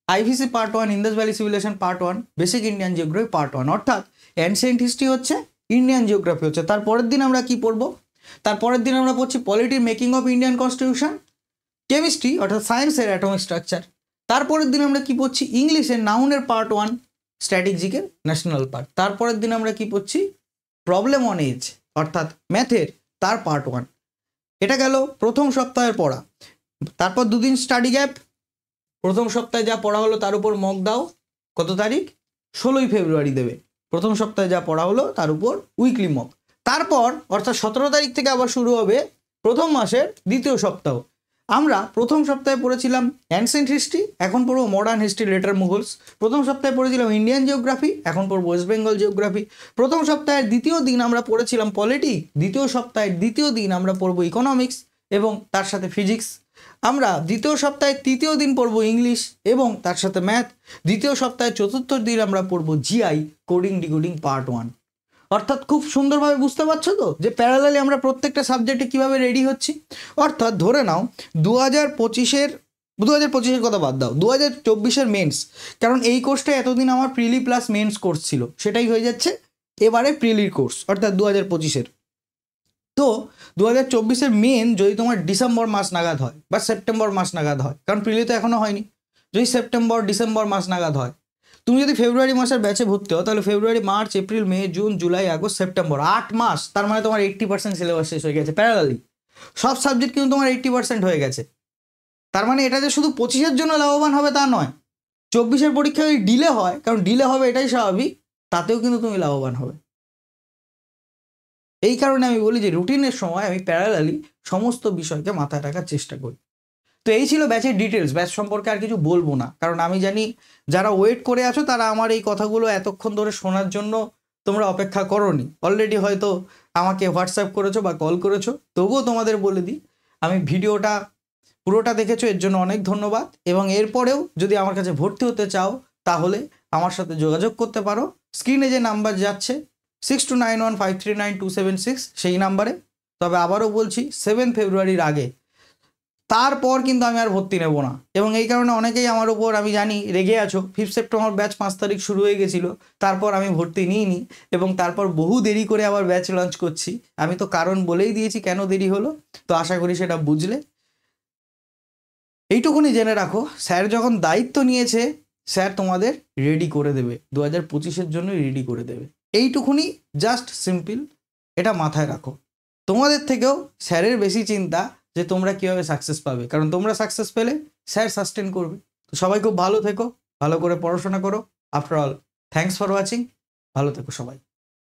IVC part 1, Indus valley civilisation part 1, basic Indian geography part 1, অর্থাৎ অ্যানসিয়েন্ট হিস্ট্রি হচ্ছে, ইন্ডিয়ান জিওগ্রাফি হচ্ছে। তারপরের দিন আমরা কি পড়বো? তারপরের দিন আমরা পড়ছি পলিটির making of Indian constitution, chemistry অর্থাৎ সায়েন্সের অ্যাটমিক স্ট্রাকচার। তারপরের দিন আমরা কি পড়ছি? ইংলিশের নাউনের পার্ট 1, স্ট্র্যাটেজিকের ন্যাশনাল পার্ট। তারপরের দিন আমরা কি পড়ছি? প্রবলেম অন এজ অর্থাৎ ম্যাথের তার পার্ট 1। এটা গেল প্রথম সপ্তাহের পড়া। তারপর 2 দিন স্টাডি গ্যাপ। প্রথম সপ্তাহে যা পড়া হলো তার উপর মক দাও। কত তারিখ? 16ই ফেব্রুয়ারি দেবে। প্রথম সপ্তাহে যা পড়া হলো তার উপর উইকলি মক। তারপর অর্থাৎ 17 তারিখ থেকে আবার শুরু হবে প্রথম মাসের দ্বিতীয় সপ্তাহ। আমরা প্রথম সপ্তাহে পড়েছিলাম অ্যানসেন্ট হিস্ট্রি, এখন পড়বো মডার্ন হিস্ট্রি লেটার মুঘলস। প্রথম সপ্তাহে পড়েছিলাম ইন্ডিয়ান জিওগ্রাফি, এখন পড়বো ওয়েস্ট বেঙ্গল জিওগ্রাফি। প্রথম সপ্তাহের দ্বিতীয় দিন আমরা পড়েছিলাম পলিটি, দ্বিতীয় সপ্তাহের দ্বিতীয় দিন আমরা পড়বো ইকোনমিক্স এবং তার সাথে ফিজিক্স। আমরা দ্বিতীয় সপ্তাহের তৃতীয় দিন পড়বো ইংলিশ এবং তার সাথে ম্যাথ। দ্বিতীয় সপ্তাহের চতুর্থ দিন আমরা পড়বো GI, কোডিং ডিকোডিং পার্ট 1। অর্থাৎ খুব সুন্দরভাবে বুঝতে পারছো তো যে প্যারালালি আমরা প্রত্যেকটা সাবজেক্টে কীভাবে রেডি হচ্ছি। অর্থাৎ ধরে নাও 2025-এর কথা বাদ দাও, 2024-এর মেন্স, কারণ এই কোর্সটা এতদিন আমার প্রিলি প্লাস মেন্স কোর্স ছিল, সেটাই হয়ে যাচ্ছে এবারে প্রিলির কোর্স অর্থাৎ 2025-এর। তো 2024-এর মেন যদি তোমার ডিসেম্বর মাস নাগাদ হয় বা সেপ্টেম্বর মাস নাগাদ হয়, কারণ প্রিলি তো এখনও হয়নি, যদি সেপ্টেম্বর ডিসেম্বর মাস নাগাদ হয়, তুমি যদি ফেব্রুয়ারি মাসের ব্যাচে ভর্তি হও তাহলে ফেব্রুয়ারি, মার্চ, এপ্রিল, মে, জুন, জুলাই, আগস্ট, সেপ্টেম্বর, 8 মাস। তার মানে তোমার 80% সিলেবাস শেষ হয়ে গেছে প্যারালালি। সব সাবজেক্ট কিন্তু তোমার 80% হয়ে গেছে। তার মানে এটা যে শুধু 25-এর জন্য লাভবান হবে তা নয়, 24-এর পরীক্ষা যদি ডিলে হয়, কারণ ডিলে হবে এটাই স্বাভাবিক, তাতেও কিন্তু তুমি লাভবান হবে। এই কারণে আমি বলি যে রুটিনের সময় আমি প্যারালালি সমস্ত বিষয়কে মাথায় রাখার চেষ্টা করি। তো এই ছিল ব্যাচের ডিটেলস। ব্যাচ সম্পর্কে আর কিছু বলবো না, কারণ আমি জানি যারা ওয়েট করে আছো তারা আমার এই কথাগুলো এতক্ষণ ধরে শোনার জন্য তোমরা অপেক্ষা করোনি। অলরেডি হয়তো আমাকে হোয়াটসঅ্যাপ করেছো বা কল করেছো, তবুও তোমাদের বলে দিই আমি ভিডিওটা পুরোটা দেখেছো, এর জন্য অনেক ধন্যবাদ। এবং এরপরেও যদি আমার কাছে ভর্তি হতে চাও তাহলে আমার সাথে যোগাযোগ করতে পারো। স্ক্রিনে যে নাম্বার যাচ্ছে 6291539276 সেই নাম্বারে। তবে আবারও বলছি 7 ফেব্রুয়ারির আগে, তারপর কিন্তু আমি আর ভর্তি নেব না। এবং এই কারণে অনেকেই আমার উপর, আমি জানি, রেগে আছো। 5 সেপ্টেম্বর ব্যাচ 5 তারিখ শুরু হয়ে গেছিলো, তারপর আমি ভর্তি নিইনি এবং তারপর বহু দেরি করে আবার ব্যাচ লঞ্চ করছি। আমি তো কারণ বলেই দিয়েছি কেন দেরি হলো, তো আশা করি সেটা বুঝলে। এইটুকুনি জেনে রাখো, স্যার যখন দায়িত্ব নিয়েছে স্যার তোমাদের রেডি করে দেবে, 2025-এর জন্য রেডি করে দেবে। এইটুকুনি, জাস্ট সিম্পল, এটা মাথায় রাখো। তোমাদের থেকেও স্যারের বেশি চিন্তা যে তোমরা কীভাবে সাকসেস পাবে, কারণ তোমরা সাকসেস পেলে স্যার সাস্টেন করবে। তো সবাই খুব ভালো থেকো, ভালো করে পড়াশোনা করো। After all, thanks for watching. ভালো থেকো সবাই।